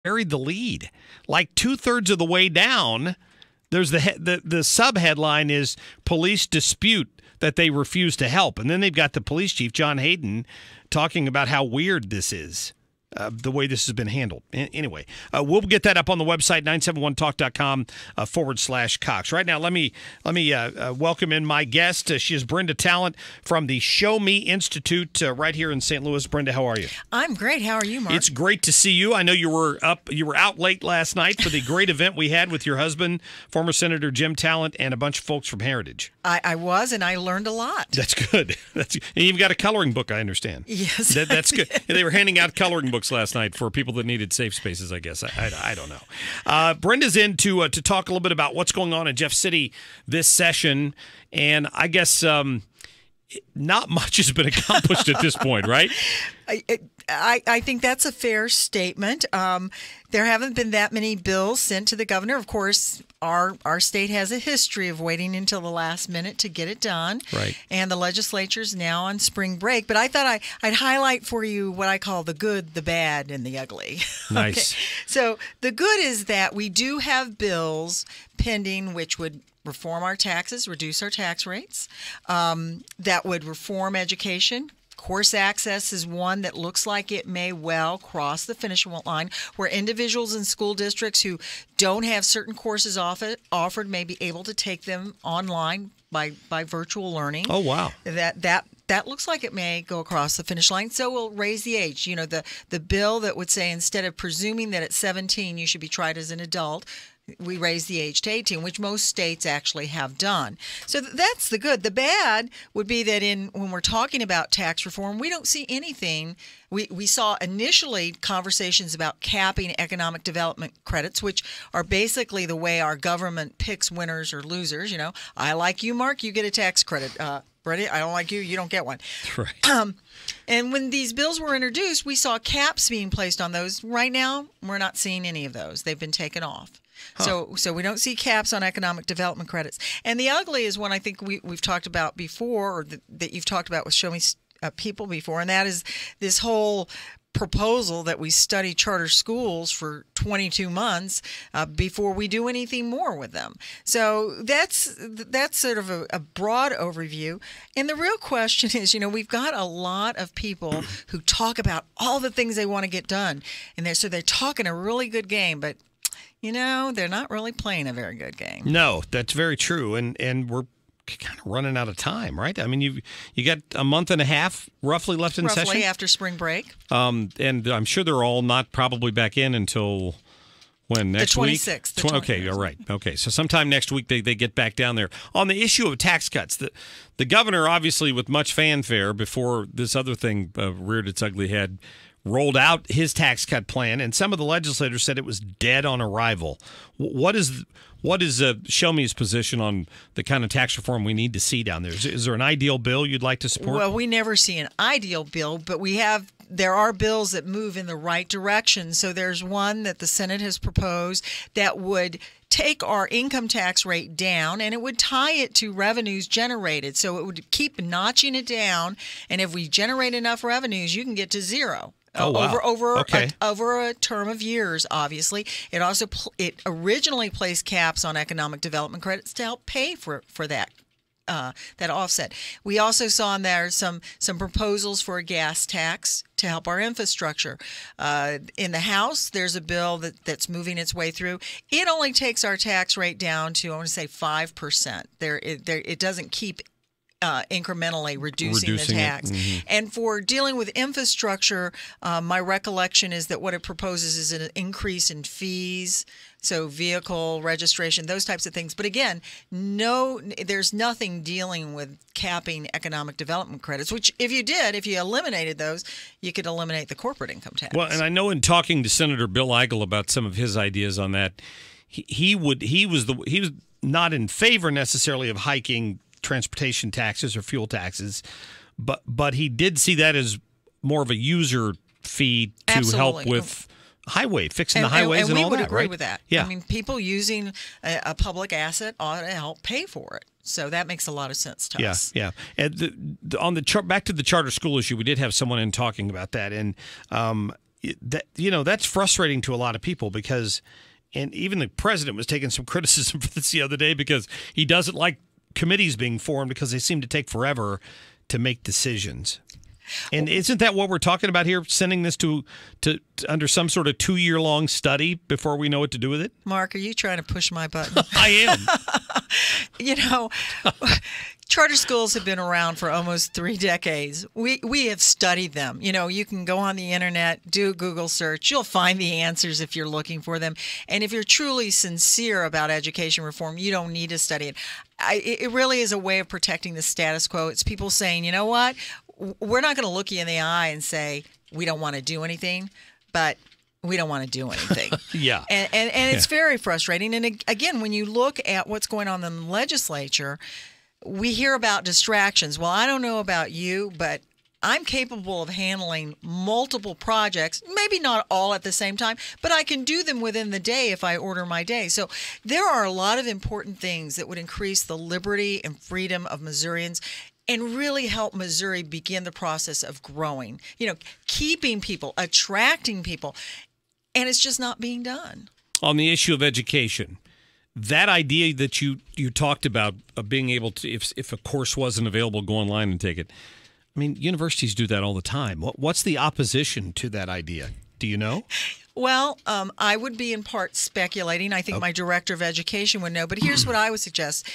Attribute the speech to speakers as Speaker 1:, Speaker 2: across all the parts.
Speaker 1: buried the lead. Like 2/3 of the way down, there's the sub headline is police dispute that they refuse to help, and then they've got the police chief John Hayden talking about how weird this is. The way this has been handled. Anyway, we'll get that up on the website, 971talk.com /Cox. Right now, let me welcome in my guest. She is Brenda Talent from the Show Me Institute right here in St. Louis. Brenda, how are you?
Speaker 2: I'm great. How are you, Mark?
Speaker 1: It's great to see you. I know you were out late last night for the great event we had with your husband, former Senator Jim Talent, and a bunch of folks from Heritage.
Speaker 2: I was, and I learned a lot.
Speaker 1: That's good. And you've got a coloring book, I understand.
Speaker 2: Yes.
Speaker 1: That's good. They were handing out coloring books last night for people that needed safe spaces, I guess. I don't know. Brenda's in to talk a little bit about what's going on in Jeff City this session, and I guess not much has been accomplished at this point, right?
Speaker 2: I think that's a fair statement. There haven't been that many bills sent to the governor. Of course, our state has a history of waiting until the last minute to get it done.
Speaker 1: Right.
Speaker 2: And the legislature's now on spring break. But I thought I'd highlight for you what I call the good, the bad, and the ugly.
Speaker 1: Nice.
Speaker 2: Okay. So the good is that we do have bills pending which would reform our taxes, reduce our tax rates, that would reform education. Course access is one that looks like it may well cross the finish line, where individuals in school districts who don't have certain courses offered may be able to take them online by virtual learning.
Speaker 1: Oh, wow.
Speaker 2: That looks like it may go across the finish line. So we'll raise the age. You know, the bill that would say instead of presuming that at 17 you should be tried as an adult, we raise the age to 18, which most states actually have done. So that's the good. The bad would be that when we're talking about tax reform, we don't see anything. We saw initially conversations about capping economic development credits, which are basically the way our government picks winners or losers. You know, I like you, Mark, you get a tax credit. Brady, I don't like you, you don't get one.
Speaker 1: Right.
Speaker 2: And when these bills were introduced, we saw caps being placed on those. Right now, we're not seeing any of those. They've been taken off. Huh. So we don't see caps on economic development credits. And the ugly is one I think we've talked about before, or that you've talked about with Show Me People before, and that is this whole proposal that we study charter schools for 22 months before we do anything more with them. So that's sort of a broad overview. And the real question is, you know, we've got a lot of people who talk about all the things they want to get done, and they're talking a really good game, but you know, they're not really playing a very good game.
Speaker 1: No, that's very true, and we're kind of running out of time, right? I mean, you got a month and a half roughly left in session.
Speaker 2: Roughly after spring break.
Speaker 1: And I'm sure they're all not probably back in until when, next week?
Speaker 2: The 26th.
Speaker 1: Okay, all right. Okay, so sometime next week they get back down there. On the issue of tax cuts, the governor, obviously with much fanfare before this other thing reared its ugly head, rolled out his tax cut plan, and some of the legislators said it was dead on arrival. What is Show Me's position on the kind of tax reform we need to see down there? Is there an ideal bill you'd like to support?
Speaker 2: Well, we never see an ideal bill, but there are bills that move in the right direction. So there's one that the Senate has proposed that would take our income tax rate down, and it would tie it to revenues generated. So it would keep notching it down, and if we generate enough revenues, you can get to zero.
Speaker 1: Oh, wow.
Speaker 2: Over a term of years, obviously. It also it originally placed caps on economic development credits to help pay for that offset. We also saw in there some proposals for a gas tax to help our infrastructure. In the House, there's a bill that's moving its way through. It only takes our tax rate down to, I want to say, 5%. It doesn't keep incrementally reducing the tax.
Speaker 1: Mm-hmm.
Speaker 2: And for dealing with infrastructure, my recollection is that what it proposes is an increase in fees, so vehicle registration, those types of things. But again, there's nothing dealing with capping economic development credits, which if you eliminated those, you could eliminate the corporate income tax.
Speaker 1: Well, and I know in talking to Senator Bill Eigel about some of his ideas on that, he was not in favor necessarily of hiking transportation taxes or fuel taxes, but he did see that as more of a user fee to
Speaker 2: Absolutely.
Speaker 1: help with fixing the highways and all that, right?
Speaker 2: And we would agree with that.
Speaker 1: Yeah.
Speaker 2: I mean, people using a public asset ought to help pay for it. So that makes a lot of sense to us.
Speaker 1: Yeah. And back to the charter school issue, we did have someone in talking about that, and that's frustrating to a lot of people because, and even the president was taking some criticism for this the other day because he doesn't like committees being formed because they seem to take forever to make decisions. And isn't that what we're talking about here? Sending this to under some sort of 2-year-long study before we know what to do with it?
Speaker 2: Mark, are you trying to push my button?
Speaker 1: I am.
Speaker 2: Charter schools have been around for almost 3 decades. We have studied them. You can go on the internet, do a Google search. You'll find the answers if you're looking for them. And if you're truly sincere about education reform, you don't need to study it. It really is a way of protecting the status quo. It's people saying, you know what? We're not going to look you in the eye and say we don't want to do anything, but we don't want to do anything.
Speaker 1: Yeah.
Speaker 2: And it's very frustrating. And again, when you look at what's going on in the legislature, we hear about distractions. Well, I don't know about you, but I'm capable of handling multiple projects, maybe not all at the same time, but I can do them within the day if I order my day. So there are a lot of important things that would increase the liberty and freedom of Missourians and really help Missouri begin the process of growing, keeping people, attracting people. And it's just not being done.
Speaker 1: On the issue of education, that idea that you talked about of being able to, if a course wasn't available, go online and take it. I mean, universities do that all the time. What's the opposition to that idea? Do you know?
Speaker 2: Well, I would be in part speculating. I think my director of education would know. But here's what I would suggest.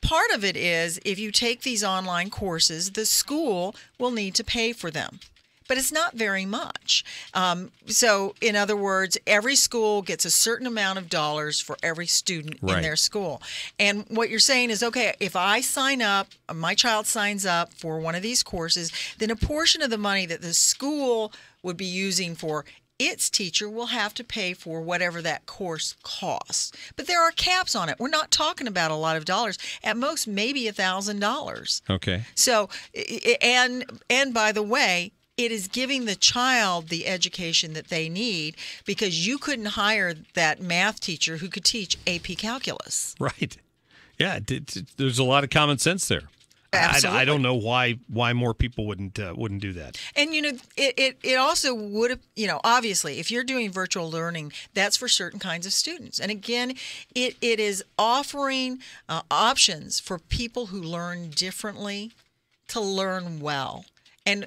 Speaker 2: Part of it is if you take these online courses, the school will need to pay for them. But it's not very much. So, in other words, every school gets a certain amount of dollars for every student in their school. And what you're saying is, okay, if I sign up, my child signs up for one of these courses, then a portion of the money that the school would be using for its teacher will have to pay for whatever that course costs. But there are caps on it. We're not talking about a lot of dollars. At most, maybe $1,000.
Speaker 1: Okay.
Speaker 2: So, and by the way, it is giving the child the education that they need because you couldn't hire that math teacher who could teach AP Calculus.
Speaker 1: Right. Yeah, there's a lot of common sense there.
Speaker 2: Absolutely.
Speaker 1: I don't know why more people wouldn't do that.
Speaker 2: And it also would, obviously if you're doing virtual learning, that's for certain kinds of students. And again, it is offering options for people who learn differently to learn well. And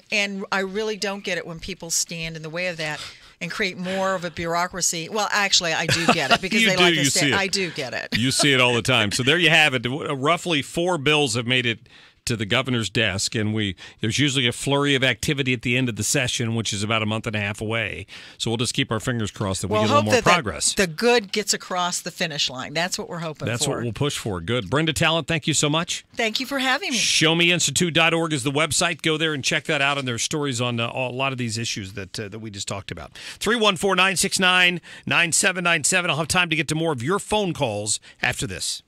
Speaker 2: I really don't get it when people stand in the way of that and create more of a bureaucracy. Well, actually, I do get it because they like to stand. I do get it.
Speaker 1: You see it all the time. So there you have it. Roughly 4 bills have made it to the governor's desk, and there's usually a flurry of activity at the end of the session, which is about a month and a half away. So we'll just keep our fingers crossed that we get a little more progress.
Speaker 2: The good gets across the finish line. That's what we're hoping for.
Speaker 1: That's what we'll push for. Good. Brenda Talent, thank you so much.
Speaker 2: Thank you for having me.
Speaker 1: ShowMeInstitute.org is the website. Go there and check that out, and there's stories on a lot of these issues that we just talked about. 314-969-9797. I'll have time to get to more of your phone calls after this.